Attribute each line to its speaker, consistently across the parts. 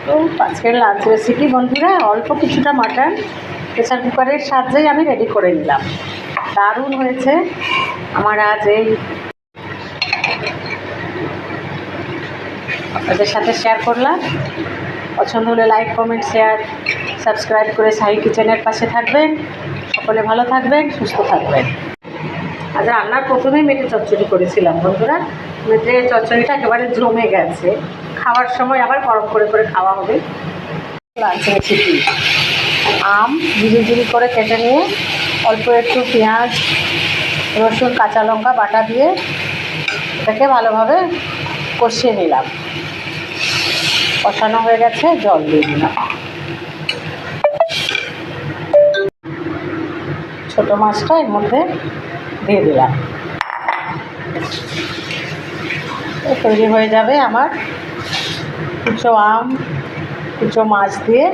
Speaker 1: তো আজকের lunch recipe বন্ধুরা, অল্প কিছুটা মাটন প্রেসার কুকারের সাহায্যেই আমি রেডি করে নিলাম। দারুণ হয়েছে আমার আজ এই আপনাদের সাথে শেয়ার করলাম। পছন্দ হলে লাইক, কমেন্ট, শেয়ার, সাবস্ক্রাইব করে সাহি কিচেনের পাশে থাকবেন। সকলে ভালো থাকবেন, সুস্থ থাকবেন। আজ রান্নার প্রথমেই মেটে চচ্চড়ি করেছিলাম বন্ধুরা। মেটে চচ্চড়িটা একেবারে জমে গেছে, খাওয়ার সময় আবার গরম করে করে খাওয়া হবে। লাঞ্চ রেসিপি, আম ঝিরি ঝিরি করে কেটে নিয়ে অল্প একটু পেঁয়াজ, রসুন, কাঁচা লঙ্কা বাটা দিয়ে এটাকে ভালোভাবে কষিয়ে নিলাম। কষানো হয়ে গেছে, জল দিয়ে দিলাম। ছোটো মাছটা এর মধ্যে দিয়ে দিলাম। তৈরি হয়ে যাবে আমার কুচো আম, কুচো মাছ দিয়ে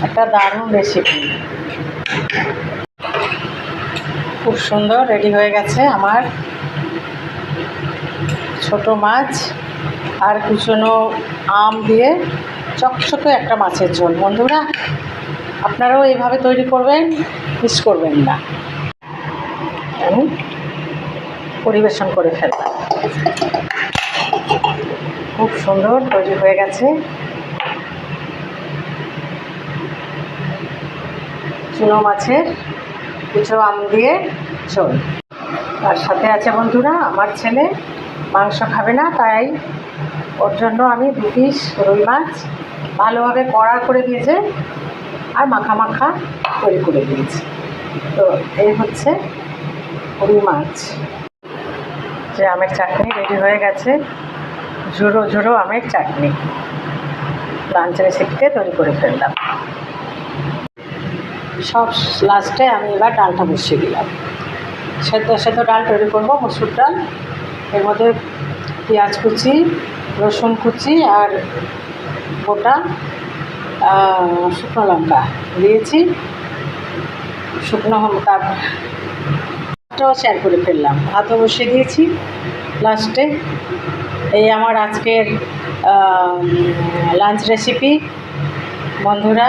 Speaker 1: একটা দারুণ রেসিপি। খুব সুন্দর রেডি হয়ে গেছে আমার ছোটো মাছ আর কুচনো আম দিয়ে চকচকে একটা মাছের ঝোল। বন্ধুরা, আপনারাও এইভাবে তৈরি করবেন, মিস করবেন না। আমি পরিবেশন করে ফেললাম। খুব সুন্দর তৈরি হয়ে গেছে চুনো মাছের কুচো আম দিয়ে ঝোল। তার সাথে আছে বন্ধুরা, আমার ছেলে মাংস খাবে না, তাই ওর জন্য আমি 2 পিস রুই মাছ ভালোভাবে কড়া করে দিয়েছে আর মাখা মাখা তৈরি করে দিয়েছি। তো এই হচ্ছে রুই মাছ। যে আমের চাটনি রেডি হয়ে গেছে, ঝুড়ো ঝুড়ো আমের চাটনি লাঞ্চ রেসিপিতে তৈরি করে ফেললাম। সব লাস্টে আমি এবার ডালটা বসিয়ে দিলাম। সেদ্ধ ডাল তৈরি করবো, মসুর ডাল। এর মধ্যে পেঁয়াজ কুচি, রসুন কুচি আর গোটা শুকনো লঙ্কা দিয়েছি। শুকনো তারপরটাও শেয়ার করে ফেললাম। ভাতও বসিয়ে দিয়েছি লাস্টে। এই আমার আজকের লাঞ্চ রেসিপি বন্ধুরা।